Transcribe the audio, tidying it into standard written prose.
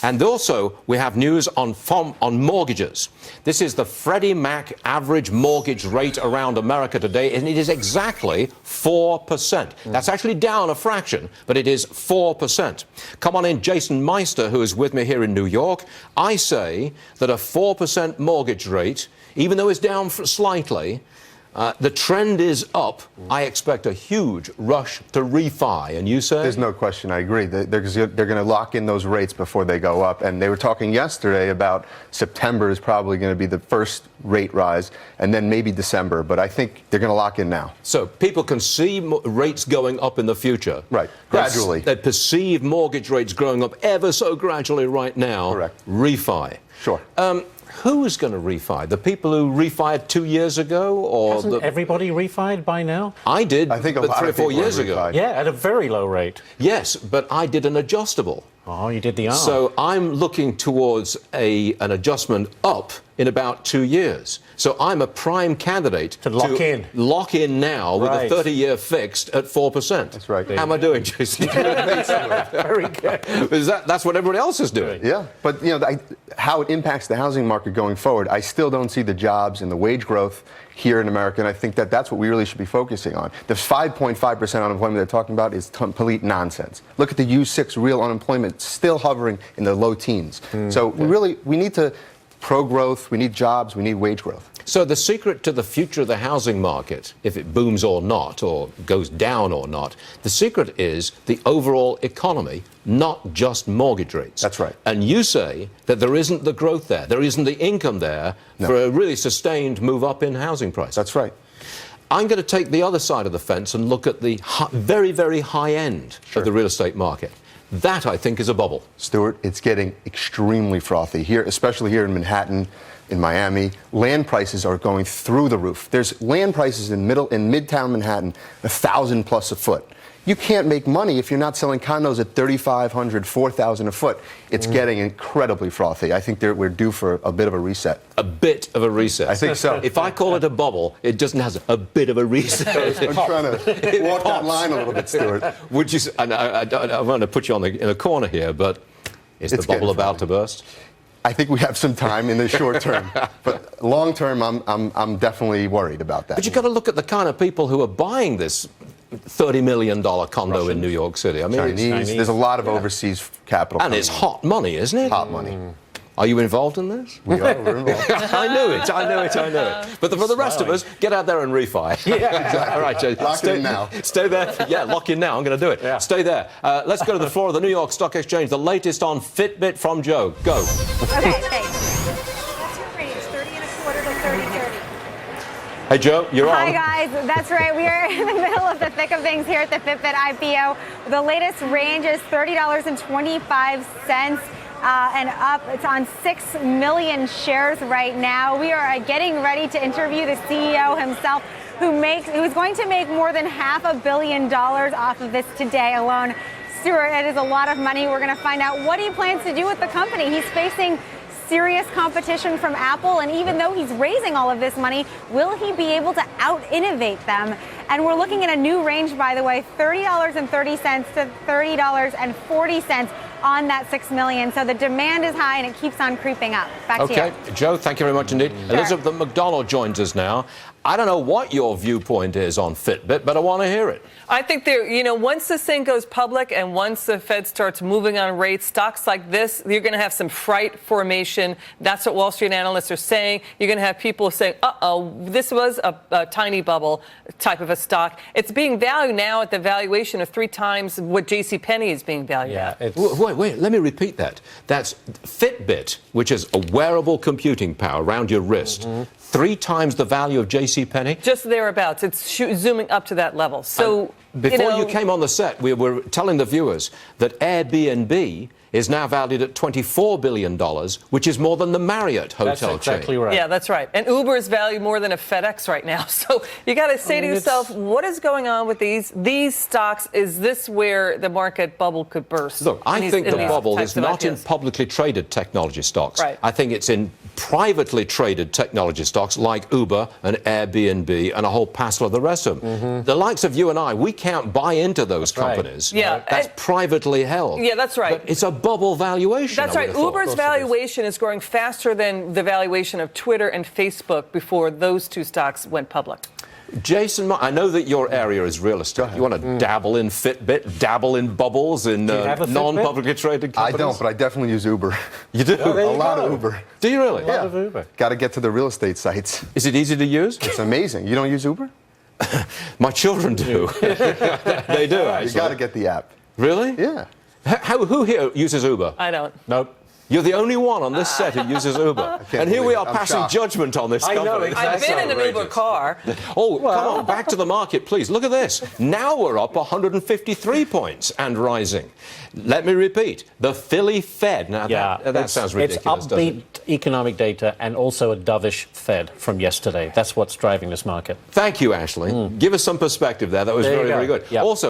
And also, we have news on mortgages. This is the Freddie Mac average mortgage rate around America today, and it is exactly 4%. That's actually down a fraction, but it is 4%. Come on in, Jason Meister, who is with me here in New York. I say that a 4% mortgage rate, even though it's down slightly, the trend is up. I expect a huge rush to refi. And you say? There's no question. I agree. They're going to lock in those rates before they go up. And they were talking yesterday about September is probably going to be the first rate rise, and then maybe December. But I think they're going to lock in now. So people can see rates going up in the future. Right. Gradually. They perceive mortgage rates growing up ever so gradually right now. Correct. Refi. Sure. Who's going to refi? The people who refied 2 years ago, or hasn't everybody refied by now? I did. I think a but lot 3 or of 4 people years have ago. refied. Yeah, at a very low rate. Yes, but I did an adjustable. Oh, you did the arm. So I'm looking towards an adjustment up in about 2 years. So I'm a prime candidate to lock in now with right. a 30-year fixed at 4%. That's right. How am I doing, Jason? Very good. That's what everybody else is doing. Yeah, but how it impacts the housing market going forward, I still don't see the jobs and the wage growth here in America, and I think that's what we really should be focusing on. The 5.5% unemployment they're talking about is complete nonsense. Look at the U6 real unemployment, still hovering in the low teens. So we need to pro-growth, we need jobs, we need wage growth. So the secret to the future of the housing market, if it booms or not, or goes down or not, the secret is the overall economy, not just mortgage rates. That's right. And you say that there isn't the growth there, there isn't the income there for a really sustained move up in housing prices. That's right. I'm going to take the other side of the fence and look at the very, very high end of the real estate market. That, I think, is a bubble. Stuart, it's getting extremely frothy here, especially here in Manhattan, in Miami. Land prices are going through the roof. There's land prices in Midtown Manhattan, $1,000+ a foot. You can't make money if you're not selling condos at $3,500, $4,000 a foot. It's getting incredibly frothy. I think we're due for a bit of a reset. A bit of a reset. I think so. If I call it a bubble, it doesn't have a bit of a reset. I'm trying to walk that line a little bit, Stuart. Would you? I want to put you in a corner here, but is the bubble about to burst? I think we have some time in the short term, but long term, I'm definitely worried about that. But you've got to look at the kind of people who are buying this $30 million condo in New York City. I mean, Chinese. There's a lot of overseas capital. And it's hot money, isn't it? Hot money. Are you involved in this? We're involved. I knew it. But for the rest of us, get out there and refi. Yeah, exactly. All right, Jay. Lock in now. Stay there. Yeah, lock in now. I'm going to do it. Yeah. Stay there. Let's go to the floor of the New York Stock Exchange. The latest on Fitbit from Joe. Go. Okay, thanks. What's your range? 30 and a quarter to 30.30. Hey, Joe, you're on. Hi, guys. That's right. We are in the middle of the thick of things here at the Fitbit IPO. The latest range is $30.25. And up. It's on 6 million shares right now. We are getting ready to interview the CEO himself, who's going to make more than $500 million off of this today alone. Stuart, it is a lot of money. We're going to find out what he plans to do with the company. He's facing serious competition from Apple, and even though he's raising all of this money, will he be able to out-innovate them? And we're looking at a new range, by the way, $30.30 to $30.40 on that 6 million. So the demand is high and it keeps on creeping up. Back to you. Okay, Joe, thank you very much indeed. Sure. Elizabeth McDonald joins us now. I don't know what your viewpoint is on Fitbit, but I want to hear it. I think once this thing goes public and once the Fed starts moving on rates, stocks like this, you're going to have some fright formation. That's what Wall Street analysts are saying. You're going to have people saying, this was a tiny bubble type of a stock. It's being valued now at the valuation of 3 times what JCPenney is being valued at. Wait, let me repeat that. That's Fitbit, which is a wearable computing power around your wrist. 3 times the value of JCPenney? Just thereabouts. It's zooming up to that level. So before you came on the set, we were telling the viewers that Airbnb is now valued at $24 billion, which is more than the Marriott hotel chain. That's exactly right. Yeah, that's right. And Uber is valued more than a FedEx right now. So you got to say to yourself, what is going on with these stocks? Is this where the market bubble could burst? Look, I think the bubble is not in publicly traded technology stocks. Right. I think it's in privately traded technology stocks like Uber and Airbnb and a whole passel of the rest of them. The likes of you and I, we can't buy into those companies. Yeah. That's privately held. Yeah, that's right. But it's a bubble valuation. That's I right. would have thought. Uber's valuation is growing faster than the valuation of Twitter and Facebook before those two stocks went public. Jason, I know that your area is real estate. You want to dabble in Fitbit, dabble in bubbles, in you have a Fitbit? non-publicly traded companies? I don't, but I definitely use Uber. You do? there A you lot go. of Uber. Do you really? A lot of Uber. Got to get to the real estate sites. Is it easy to use? It's amazing. You don't use Uber? My children do. They do, You actually. got to get the app. Really? Yeah. Who here uses Uber? I don't. Nope. You're the only one on this set who uses Uber. And here we believe are it. I'm passing shocked. judgment on this I know, company. exactly. I've been in an Uber outrageous. car. Oh, come on, back to the market, please. Look at this. Now we're up 153 points and rising. Let me repeat, the Philly Fed. Now, that sounds ridiculous, It's doesn't it? upbeat economic data and also a dovish Fed from yesterday. That's what's driving this market. Thank you, Ashley. Give us some perspective there. That was There you very, go. very good. Yep. Also,